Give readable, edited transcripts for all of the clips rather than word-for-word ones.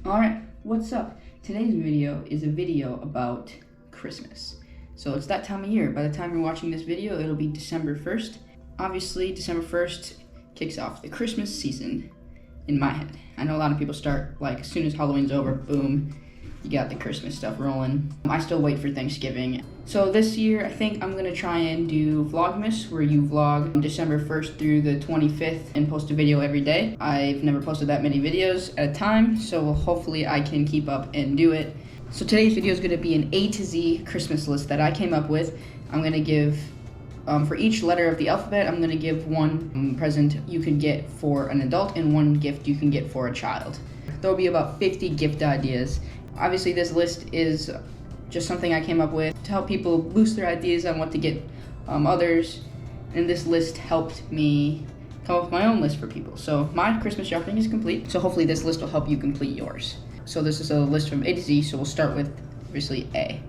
Alright, what's up? Today's video is a video about Christmas. So it's that time of year. By the time you're watching this video, it'll be December 1st. Obviously, December 1st kicks off the Christmas season in my head. I know a lot of people start, like, as soon as Halloween's over, boom, you got the Christmas stuff rolling. I still wait for Thanksgiving. So this year, I think I'm gonna try and do Vlogmas, where you vlog December 1st through the 25th and post a video every day. I've never posted that many videos at a time, so hopefully I can keep up and do it. So today's video is gonna be an A to Z Christmas list that I came up with. I'm gonna give, for each letter of the alphabet, I'm gonna give one present you can get for an adult and one gift you can get for a child. There'll be about 50 gift ideas. Obviously, this list is just something I came up with to help people boost their ideas on what to get others, and this list helped me come up with my own list for people. So my Christmas shopping is complete, so hopefully this list will help you complete yours. So this is a list from A to Z, so we'll start with, obviously, A.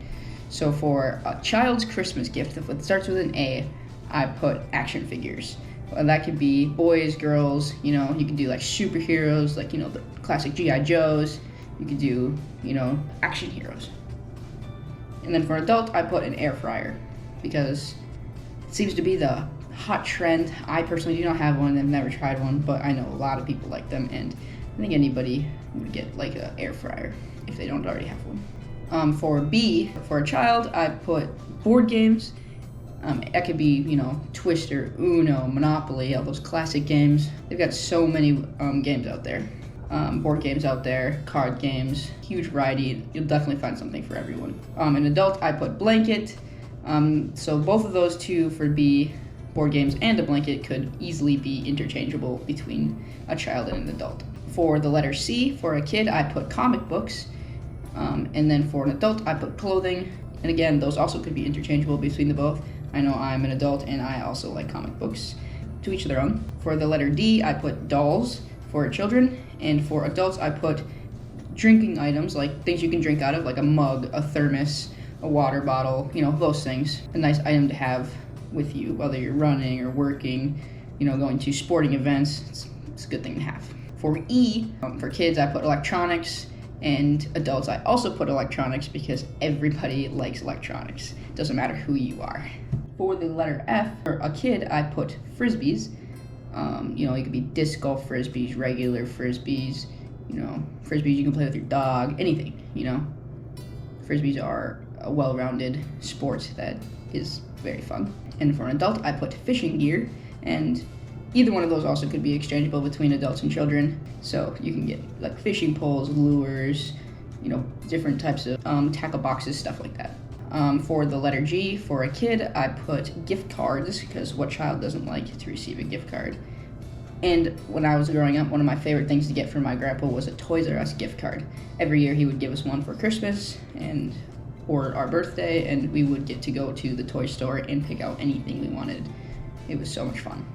So for a child's Christmas gift, if it starts with an A, I put action figures. That could be boys, girls, you can do like superheroes, like, the classic G.I. Joes. You could do, action heroes. And then for adult, I put an air fryer because it seems to be the hot trend. I personally do not have one and I've never tried one, but I know a lot of people like them, and I think anybody would get like an air fryer if they don't already have one. For B, for a child, I put board games. It could be, Twister, Uno, Monopoly, all those classic games. They've got so many games out there. Board games out there, card games, huge variety. You'll definitely find something for everyone. An adult, I put blanket. So both of those two for B, board games and a blanket, could easily be interchangeable between a child and an adult. For the letter C, for a kid, I put comic books. And then for an adult, I put clothing. And again, those also could be interchangeable between the both. I know I'm an adult and I also like comic books, to each their own. For the letter D, I put dolls for children, and for adults, I put drinking items, like things you can drink out of, like a mug, a thermos, a water bottle, those things. A nice item to have with you, whether you're running or working, going to sporting events. It's a good thing to have. For E, for kids, I put electronics, and adults, I also put electronics because everybody likes electronics. Doesn't matter who you are. For the letter F, for a kid, I put frisbees. It could be disc golf frisbees, regular frisbees, frisbees you can play with your dog, anything, Frisbees are a well-rounded sport that is very fun. And for an adult, I put fishing gear, and either one of those also could be exchangeable between adults and children. So you can get like fishing poles, lures, different types of tackle boxes, stuff like that. For the letter G, for a kid, I put gift cards, because what child doesn't like to receive a gift card? And when I was growing up, one of my favorite things to get from my grandpa was a Toys R Us gift card. Every year he would give us one for Christmas or our birthday, and we would get to go to the toy store and pick out anything we wanted. It was so much fun.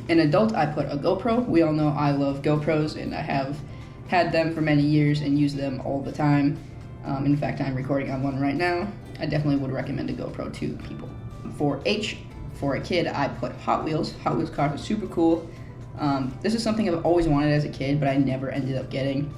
An adult, I put a GoPro. We all know I love GoPros, and I have had them for many years and use them all the time. In fact, I'm recording on one right now. I definitely would recommend a GoPro to people. For H, for a kid, I put Hot Wheels. Hot Wheels cars are super cool. This is something I've always wanted as a kid, but I never ended up getting.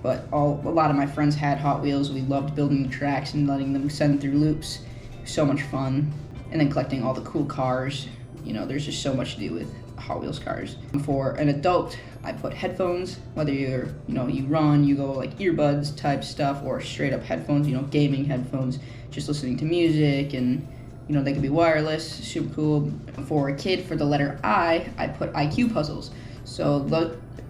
But a lot of my friends had Hot Wheels. We loved building the tracks and letting them send through loops. So much fun. And then collecting all the cool cars. There's just so much to do with Hot Wheels cars. For an adult, I put headphones, whether you run, you go like earbuds type stuff, or straight up headphones, gaming headphones, just listening to music, and they could be wireless, super cool. For a kid, for the letter I put IQ puzzles. So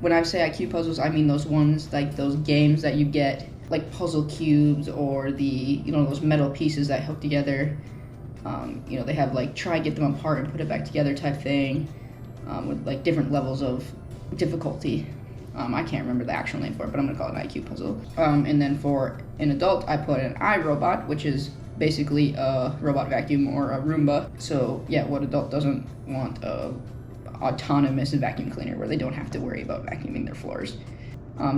when I say IQ puzzles, I mean those ones, like those games that you get, like puzzle cubes, or those metal pieces that hook together. They have like try get them apart and put it back together type thing, with like different levels of difficulty. I can't remember the actual name for it, but I'm gonna call it an IQ puzzle. And then for an adult, I put an iRobot, which is basically a robot vacuum or a Roomba. So yeah, what adult doesn't want a autonomous vacuum cleaner where they don't have to worry about vacuuming their floors?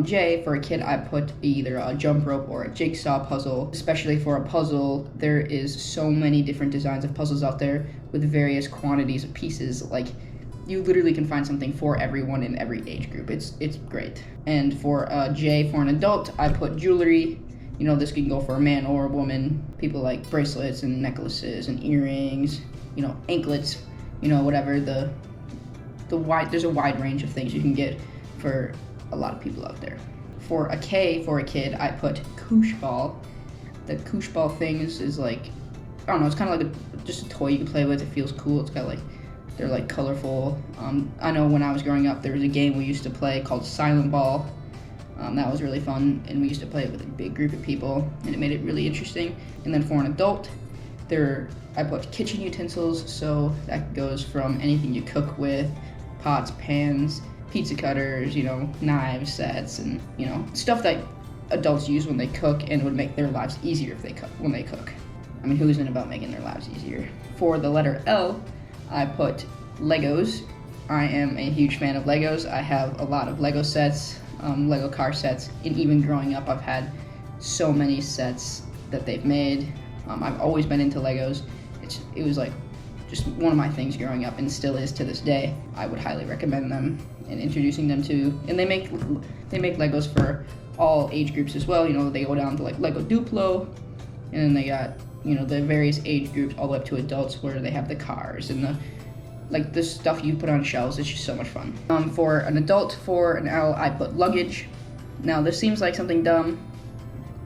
J, for a kid, I put either a jump rope or a jigsaw puzzle. Especially for a puzzle, there is so many different designs of puzzles out there with various quantities of pieces. Like, you literally can find something for everyone in every age group. It's great. And for J, for an adult, I put jewelry. You know, this can go for a man or a woman. People like bracelets and necklaces and earrings, you know, anklets, you know, whatever. There's a wide range of things you can get for a lot of people out there. For a K, for a kid, I put koosh ball. The koosh ball thing is like, I don't know, it's kind of like just a toy you can play with. It feels cool. It's got like, they're like colorful. I know when I was growing up, there was a game we used to play called Silent Ball. That was really fun, and we used to play it with a big group of people, and it made it really interesting. And then for an adult, I put kitchen utensils, so that goes from anything you cook with, pots, pans, pizza cutters, you know, knives, sets, and, you know, stuff that adults use when they cook and would make their lives easier when they cook. I mean, who isn't about making their lives easier? For the letter L, I put Legos. I am a huge fan of Legos. I have a lot of Lego sets, Lego car sets, and even growing up, I've had so many sets that they've made. I've always been into Legos. It was like just one of my things growing up, and still is to this day. I would highly recommend them and introducing them to. And they make Legos for all age groups as well. You know, they go down to like Lego Duplo, and then they got, you know, the various age groups all the way up to adults where they have the cars and the stuff you put on shelves. It's just so much fun. For an adult, for an L, I put luggage. Now this seems like something dumb.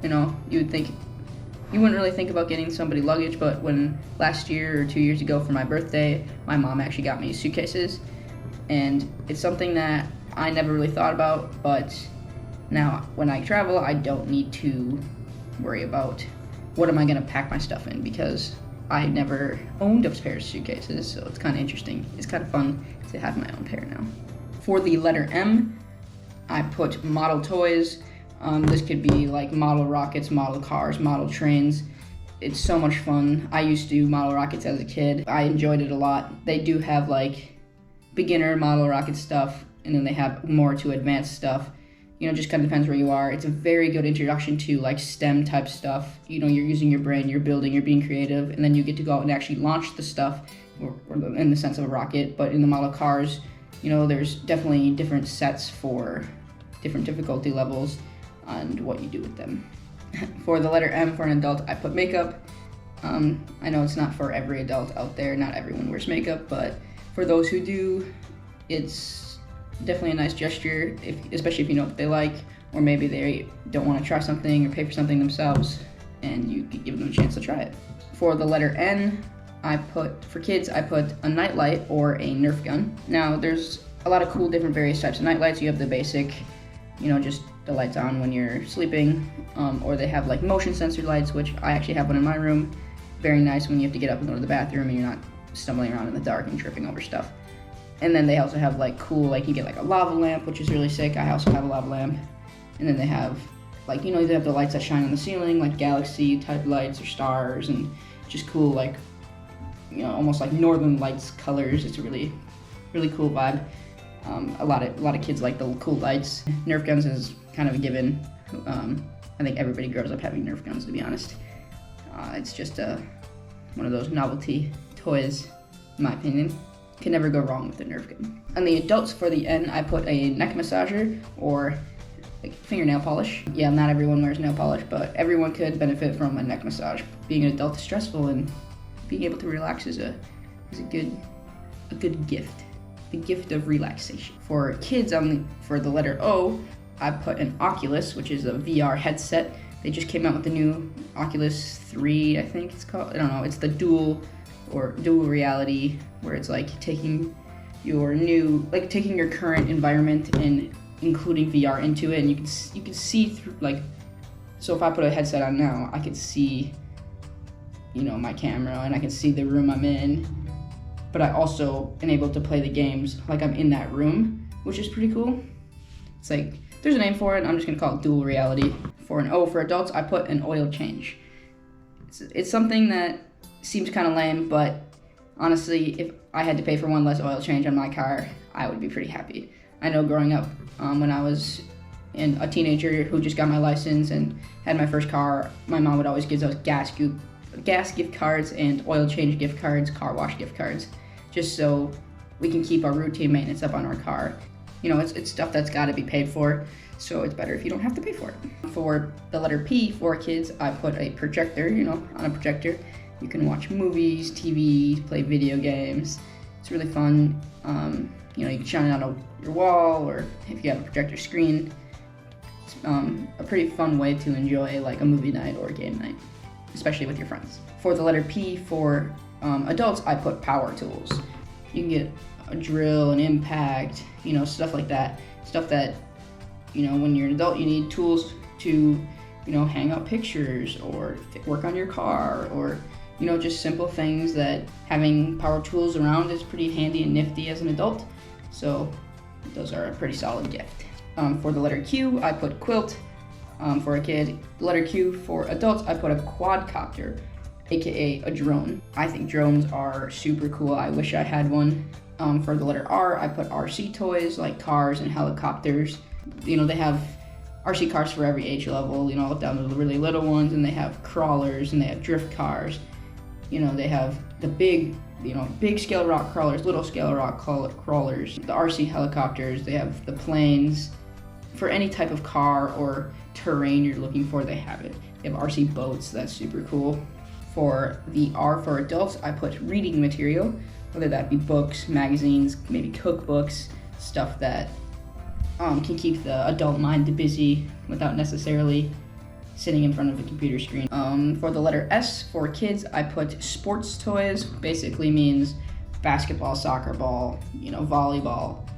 You know, you wouldn't really think about getting somebody luggage, but when last year or 2 years ago for my birthday, my mom actually got me suitcases, and it's something that I never really thought about, but now when I travel, I don't need to worry about what am I gonna pack my stuff in, because I never owned a pair of suitcases, so it's kind of interesting. It's kind of fun to have my own pair now. For the letter M, I put model toys. This could be like model rockets, model cars, model trains. It's so much fun. I used to do model rockets as a kid. I enjoyed it a lot. They do have like beginner model rocket stuff, and then they have more to advanced stuff. You know, just kind of depends where you are. It's a very good introduction to like STEM type stuff. You know, you're using your brain, you're building, you're being creative, and then you get to go out and actually launch the stuff, or in the sense of a rocket. But in the model cars, you know, there's definitely different sets for different difficulty levels and what you do with them. For the letter M, for an adult, I put makeup. I know it's not for every adult out there, not everyone wears makeup, but for those who do, it's definitely a nice gesture, especially if you know what they like, or maybe they don't want to try something or pay for something themselves, and you could give them a chance to try it. For the letter N, for kids, I put a nightlight or a Nerf gun. Now, there's a lot of cool different various types of nightlights. You have the basic, you know, just the lights on when you're sleeping, or they have like motion sensor lights, which I actually have one in my room. Very nice when you have to get up and go to the bathroom and you're not stumbling around in the dark and tripping over stuff. And then they also have like cool, like you get like a lava lamp, which is really sick. I also have a lava lamp. And then they have like, you know, they have the lights that shine on the ceiling, like galaxy type lights or stars, and just cool, like, you know, almost like northern lights colors. It's a really, really cool vibe. A lot of kids like the cool lights. Nerf guns is kind of a given. I think everybody grows up having Nerf guns, to be honest. It's just one of those novelty toys, in my opinion. Can never go wrong with a Nerf gun. On the adults, for the N, I put a neck massager or like fingernail polish. Yeah, not everyone wears nail polish, but everyone could benefit from a neck massage. Being an adult is stressful, and being able to relax is a good gift. The gift of relaxation. For kids, for the letter O, I put an Oculus, which is a VR headset. They just came out with the new Oculus 3, I think it's called. I don't know. It's the dual reality, where it's like taking your current environment and including VR into it, and you can see through, like, so if I put a headset on now, I could see, you know, my camera, and I can see the room I'm in, but I also am able to play the games like I'm in that room, which is pretty cool. It's like, there's a name for it, and I'm just gonna call it dual reality. For an O, for adults, I put an oil change. It's something that seems kind of lame, but honestly, if I had to pay for one less oil change on my car, I would be pretty happy. I know growing up, when I was a teenager who just got my license and had my first car, my mom would always give those gas gift cards and oil change gift cards, car wash gift cards, just so we can keep our routine maintenance up on our car. You know, it's stuff that's got to be paid for, so it's better if you don't have to pay for it. For the letter P for kids, I put a projector. You know, on a projector, you can watch movies, TV, play video games. It's really fun. You know, you can shine it on your wall, or if you have a projector screen. It's a pretty fun way to enjoy like a movie night or a game night, especially with your friends. For the letter P for adults, I put power tools. You can get a drill, an impact, you know, stuff like that. Stuff that, you know, when you're an adult, you need tools to, you know, hang up pictures or work on your car, or, you know, just simple things that having power tools around is pretty handy and nifty as an adult. So those are a pretty solid gift. For the letter Q, I put quilt for a kid. The letter Q for adults, I put a quadcopter, aka a drone. I think drones are super cool. I wish I had one. For the letter R, I put RC toys like cars and helicopters. You know, they have RC cars for every age level, you know, down to the really little ones, and they have crawlers and they have drift cars. You know, they have the big, you know, big scale rock crawlers, little scale rock crawlers, the RC helicopters, they have the planes. For any type of car or terrain you're looking for, they have it. They have RC boats, that's super cool. For the R for adults, I put reading material, whether that be books, magazines, maybe cookbooks, stuff that can keep the adult mind busy without necessarily sitting in front of a computer screen. For the letter S for kids, I put sports toys. Basically means basketball, soccer ball, you know, volleyball,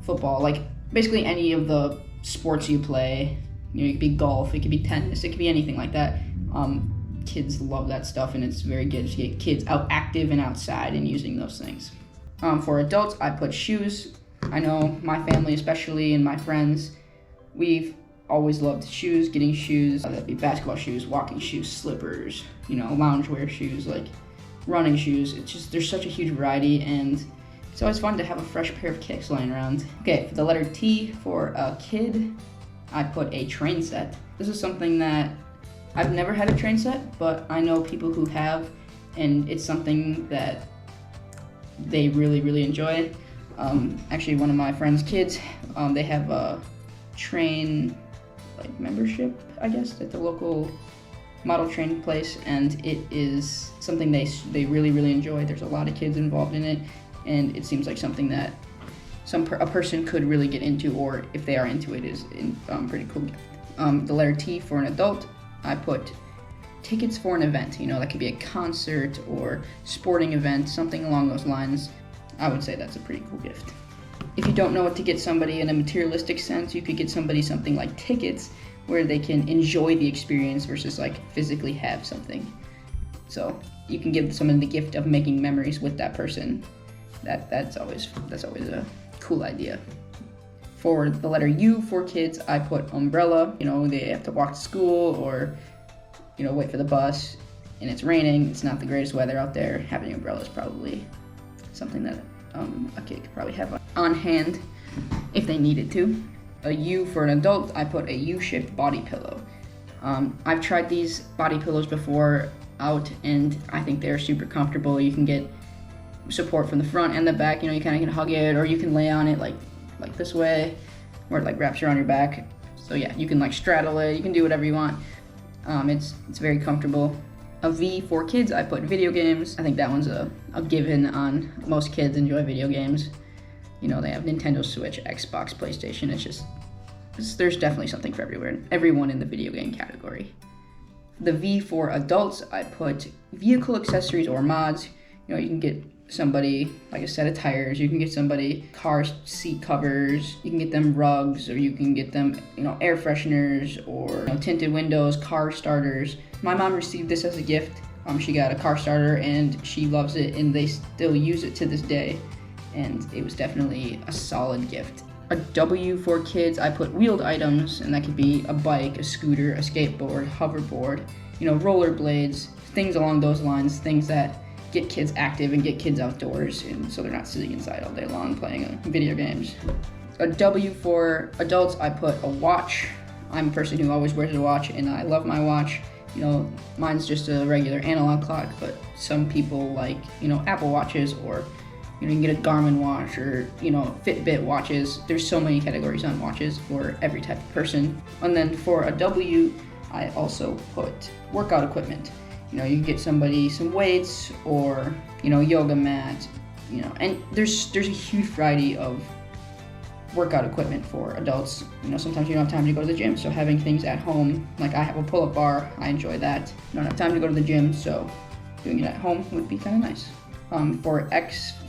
football, like basically any of the sports you play. You know, it could be golf, it could be tennis, it could be anything like that. Kids love that stuff, and it's very good to get kids out active and outside and using those things. For adults, I put shoes. I know my family especially and my friends, we've always loved shoes, getting shoes. That'd be basketball shoes, walking shoes, slippers, you know, loungewear shoes, like running shoes. It's just, there's such a huge variety, and it's always fun to have a fresh pair of kicks lying around. Okay, for the letter T for a kid, I put a train set. This is something that I've never had a train set, but I know people who have, and it's something that they really, really enjoy. Actually, one of my friend's kids, they have a train like membership, I guess, at the local model train place, and it is something they really, really enjoy. There's a lot of kids involved in it, and it seems like something that a person could really get into, or if they are into it, is pretty cool. The letter T for an adult, I put tickets for an event. You know, that could be a concert or sporting event, something along those lines. I would say that's a pretty cool gift. If you don't know what to get somebody in a materialistic sense, you could get somebody something like tickets, where they can enjoy the experience versus like physically have something. So you can give someone the gift of making memories with that person. That's always a cool idea. For the letter U for kids, I put umbrella. You know, they have to walk to school or, you know, wait for the bus, and it's raining. It's not the greatest weather out there. Having an umbrella is probably something that a kid could probably have on hand if they needed to. A U for an adult, I put a U-shaped body pillow. I've tried these body pillows before out, and I think they're super comfortable. You can get support from the front and the back. You know, you kind of can hug it, or you can lay on it like this way, where it like wraps around your back. So yeah, you can like straddle it. You can do whatever you want. It's very comfortable. A V for kids, I put video games. I think that one's a given on most kids enjoy video games. You know, they have Nintendo Switch, Xbox, PlayStation. There's definitely something for everyone in the video game category. The V for adults, I put vehicle accessories or mods. You know, you can get somebody like a set of tires, you can get somebody car seat covers, you can get them rugs, or you can get them, you know, air fresheners, or, you know, tinted windows, car starters. My mom received this as a gift. She got a car starter and she loves it, and they still use it to this day, and it was definitely a solid gift. A W for kids, I put wheeled items, and that could be a bike, a scooter, a skateboard, hoverboard, you know, rollerblades, things along those lines, things that get kids active and get kids outdoors, and so they're not sitting inside all day long playing video games. A W for adults, I put a watch. I'm a person who always wears a watch, and I love my watch. You know, mine's just a regular analog clock, but some people like, you know, Apple Watches or You know, you can get a Garmin watch or, you know, Fitbit watches. There's so many categories on watches for every type of person. And then for a W, I also put workout equipment. You know, you can get somebody some weights or, you know, yoga mat, you know, and there's a huge variety of workout equipment for adults. You know, sometimes you don't have time to go to the gym, so having things at home, like I have a pull-up bar, I enjoy that. You don't have time to go to the gym, so doing it at home would be kind of nice.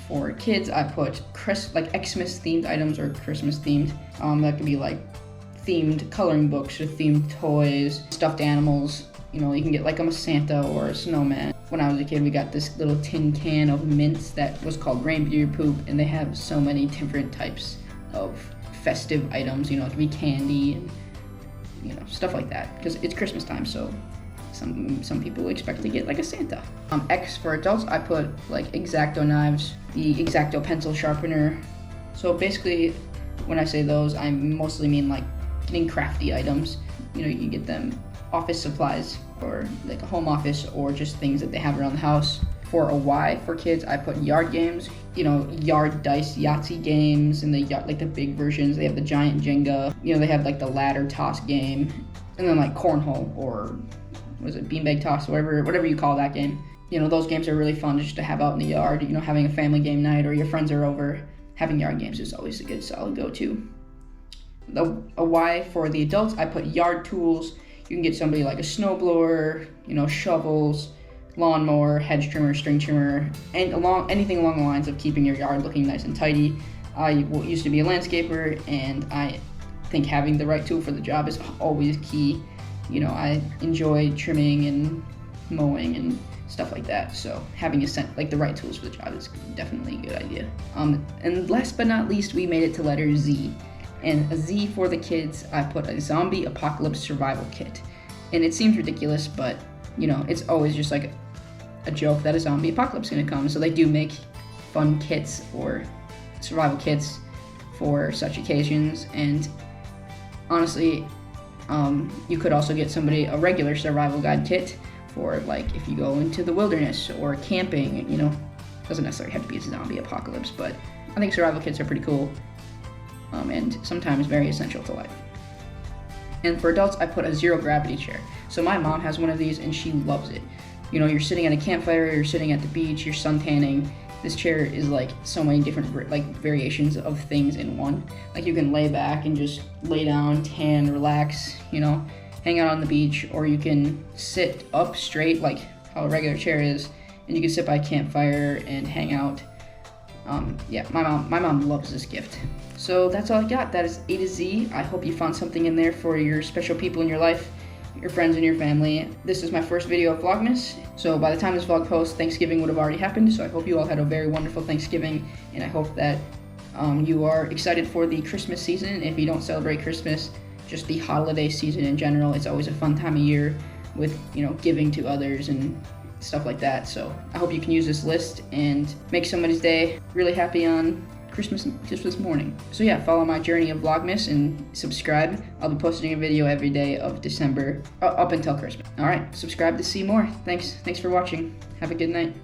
For kids, I put Xmas themed items or Christmas themed. That could be like themed coloring books or themed toys, stuffed animals. You know, you can get like a Santa or a snowman. When I was a kid, we got this little tin can of mints that was called reindeer poop, and they have so many different types of festive items. You know, it could be candy and, you know, stuff like that, because it's Christmas time, so some people expect to get like a Santa. X for adults, I put like X-Acto knives, the X-Acto pencil sharpener. So basically, when I say those, I mostly mean like getting crafty items. You know, you can get them office supplies or like a home office or just things that they have around the house. For a Y for kids, I put yard games. You know, yard dice Yahtzee games, and like the big versions. They have the giant Jenga. You know, they have like the ladder toss game, and then like cornhole or what is it, beanbag toss, whatever you call that game. You know, those games are really fun just to have out in the yard. You know, having a family game night or your friends are over, having yard games is always a good solid go-to. A Y for the adults, I put yard tools. You can get somebody like a snowblower, you know, shovels, lawnmower, hedge trimmer, string trimmer, and anything along the lines of keeping your yard looking nice and tidy. I used to be a landscaper, and I think having the right tool for the job is always key. You know, I enjoy trimming and mowing and stuff like that, so having the right tools for the job is definitely a good idea. And last but not least, we made it to letter Z. And a Z for the kids, I put a zombie apocalypse survival kit. And it seems ridiculous, but, you know, it's always just like a joke that a zombie apocalypse is gonna come. So they do make fun kits or survival kits for such occasions. And honestly, you could also get somebody a regular survival guide kit for like if you go into the wilderness or camping. You know, doesn't necessarily have to be a zombie apocalypse, but I think survival kits are pretty cool. And sometimes very essential to life. And for adults, I put a zero gravity chair. So my mom has one of these and she loves it. You know, you're sitting at a campfire, you're sitting at the beach, you're sun tanning. This chair is like so many different like variations of things in one. Like you can lay back and just lay down, tan, relax, you know, hang out on the beach, or you can sit up straight like how a regular chair is, and you can sit by a campfire and hang out. Yeah, my mom loves this gift. So that's all I got. That is A to Z. I hope you found something in there for your special people in your life, your friends and your family. This is my first video of Vlogmas, so by the time this vlog posts, Thanksgiving would have already happened, so I hope you all had a very wonderful Thanksgiving, and I hope that you are excited for the Christmas season. If you don't celebrate Christmas, just the holiday season in general, it's always a fun time of year with, you know, giving to others and stuff like that. So I hope you can use this list and make somebody's day really happy on Christmas morning. So yeah, follow my journey of Vlogmas and subscribe. I'll be posting a video every day of December up until Christmas. All right, subscribe to see more. Thanks for watching. Have a good night.